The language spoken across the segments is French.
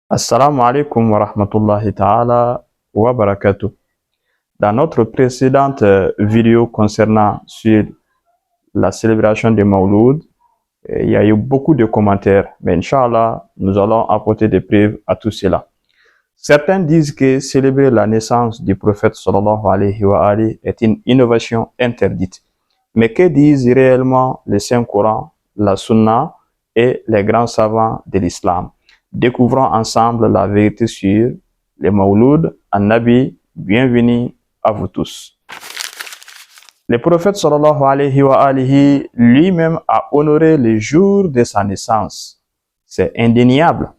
Assalamu alaikum wa rahmatullahi ta'ala wa barakatuh. Dans notre précédente vidéo concernant sur la célébration de Mawlud, il y a eu beaucoup de commentaires, mais Inch'Allah, nous allons apporter des preuves à tout cela. Certains disent que célébrer la naissance du prophète sallallahu alayhi wa alihi est une innovation interdite. Mais que disent réellement le Saint-Coran, la Sunna et les grands savants de l'islam? Découvrons ensemble la vérité sur les Mawlud an-Nabi. Bienvenue à vous tous. Le prophète sallallahu alayhi wa alihi lui-même a honoré le jour de sa naissance. C'est indéniable.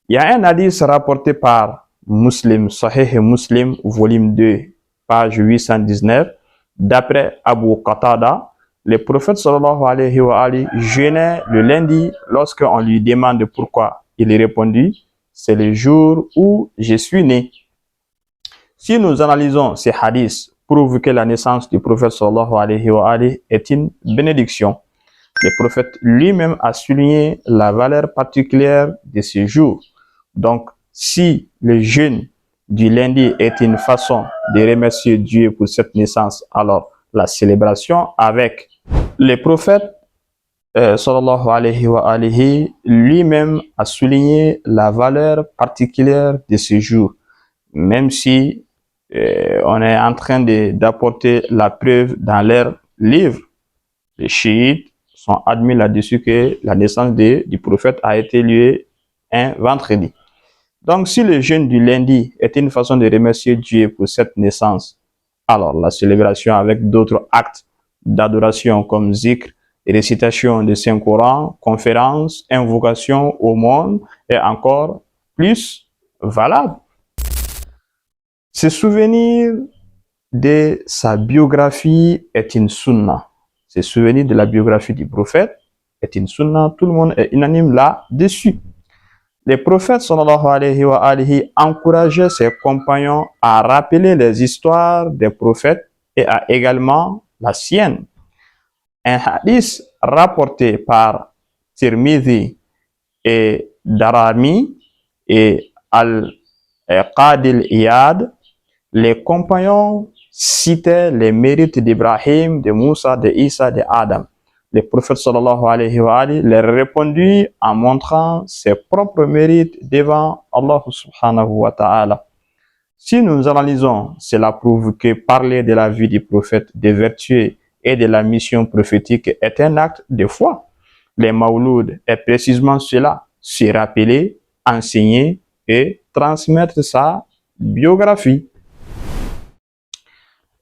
Il y a un hadith rapporté par Muslim, Sahih Muslim, volume 2, page 819, d'après Abu Qatada. Le prophète sallallahu alayhi wa alihi jeûnait le lundi lorsqu'on lui demande pourquoi. Il répondit, c'est le jour où je suis né. Si nous analysons ces hadiths, prouve que la naissance du prophète sallallahu alayhi wa alihi est une bénédiction. Le prophète lui-même a souligné la valeur particulière de ce jour. Donc, si le jeûne du lundi est une façon de remercier Dieu pour cette naissance, alors la célébration avec le prophète sallallahu alayhi wa alihi lui-même a souligné la valeur particulière de ce jour, même si on est en train d'apporter la preuve dans leur livre. Les chiites sont admis là-dessus que la naissance du prophète a été lieu un vendredi. Donc, si le jeûne du lundi est une façon de remercier Dieu pour cette naissance, alors la célébration avec d'autres actes d'adoration comme zikr, récitation du Saint-Coran, conférences, invocation au monde est encore plus valable. Se souvenir de sa biographie est une sunna. Se souvenir de la biographie du prophète est une sunna. Tout le monde est unanime là-dessus. Le prophète sallallahu alayhi wa alihi encourageait ses compagnons à rappeler les histoires des prophètes et à également la sienne. Un hadith rapporté par Tirmidhi et Darami et Al-Qadil Iyad, les compagnons citaient les mérites d'Ibrahim, de Moussa, de Isa, de Adam. Le prophète sallallahu alayhi wa alihi leur répondit en montrant ses propres mérites devant Allah subhanahu wa ta'ala. Si nous analysons, cela prouve que parler de la vie du prophète, des vertus et de la mission prophétique est un acte de foi. Les Mawlud est précisément cela, se rappeler, enseigner et transmettre sa biographie.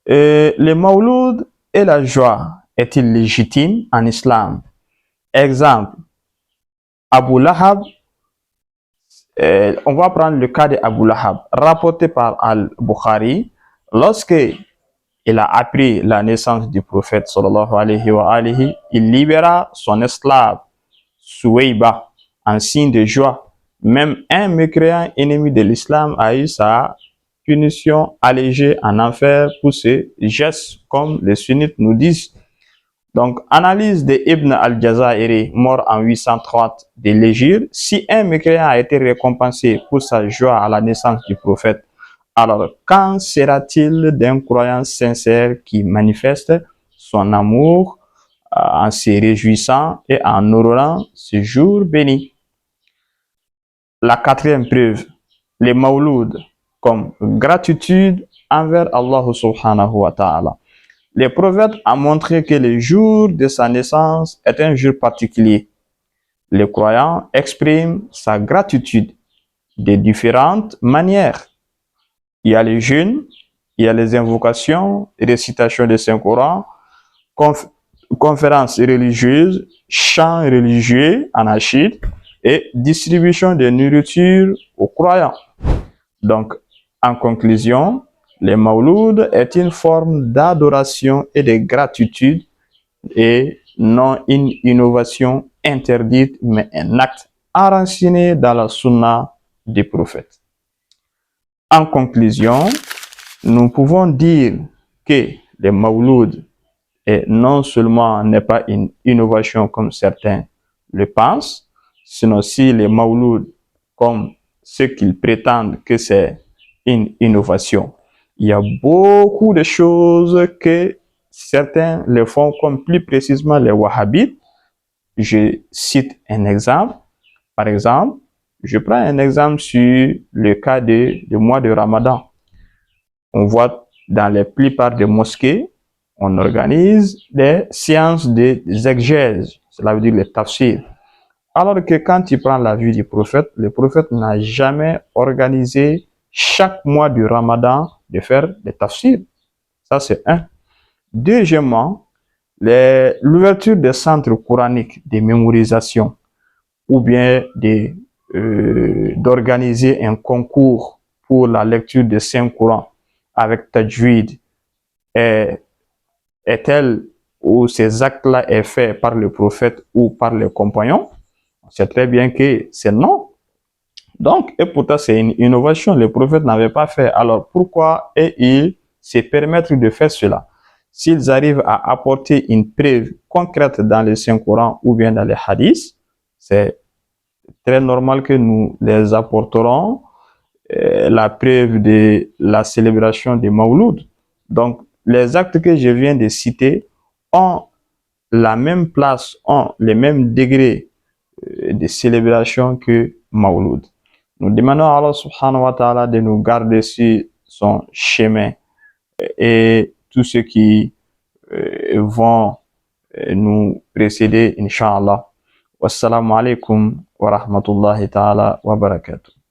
Les Mawlud et la joie est-il légitime en islam? Exemple, Abu Lahab, on va prendre le cas de Abu Lahab, rapporté par Al-Bukhari, lorsque il a appris la naissance du prophète sallallahu alayhi wa alihi, il libéra son esclave Suwayba en signe de joie. Même un mécréant ennemi de l'islam a eu sa punition allégée en enfer pour ses gestes, comme les sunnites nous disent. Donc, analyse de Ibn al-Jaza'iri, mort en 830 de l'Égypte. Si un mécréant a été récompensé pour sa joie à la naissance du prophète, alors qu'en sera-t-il d'un croyant sincère qui manifeste son amour en se réjouissant et en honorant ce jour béni? La quatrième preuve, les Mawlud comme gratitude envers Allah subhanahu wa ta'ala. Le prophète a montré que le jour de sa naissance est un jour particulier. Le croyant exprime sa gratitude de différentes manières. Il y a les jeûnes, il y a les invocations, récitation du Saint-Coran, conférences religieuses, chants religieux, anachid, et distribution de nourriture aux croyants. Donc, en conclusion, les Mawlud est une forme d'adoration et de gratitude et non une innovation interdite, mais un acte enraciné dans la sunna des prophètes. En conclusion, nous pouvons dire que les Mawlud non seulement n'est pas une innovation comme certains le pensent, sinon si les Mawlud, comme ce qu'ils prétendent que c'est une innovation. Il y a beaucoup de choses que certains le font, comme plus précisément les wahhabites. Je cite un exemple. Par exemple, je prends un exemple sur le cas du mois de Ramadan. On voit dans la plupart des mosquées, on organise des séances d'exégèse, cela veut dire le tafsir. Alors que quand tu prends la vie du prophète, le prophète n'a jamais organisé chaque mois du Ramadan de faire des tafsirs. Ça, c'est un. Deuxièmement, l'ouverture des centres coraniques de mémorisation ou bien d'organiser un concours pour la lecture des Saint-Courans avec tajwid est-elle ou ces actes-là est fait par le prophète ou par les compagnons? On sait très bien que c'est non. Donc, et pourtant, c'est une innovation. Le prophète n'avait pas fait. Alors, pourquoi ils se permettent de faire cela? S'ils arrivent à apporter une preuve concrète dans le Saint-Coran ou bien dans les hadiths, c'est très normal que nous les apporterons la preuve de la célébration des Mawlud. Donc, les actes que je viens de citer ont la même place, ont les mêmes degrés de célébration que Mawlud. Nous demandons à Allah subhanahu wa ta'ala de nous garder sur son chemin et tous ceux qui vont nous précéder, Inch'Allah. Wassalamu alaikum wa rahmatullahi ta'ala wa barakatuh.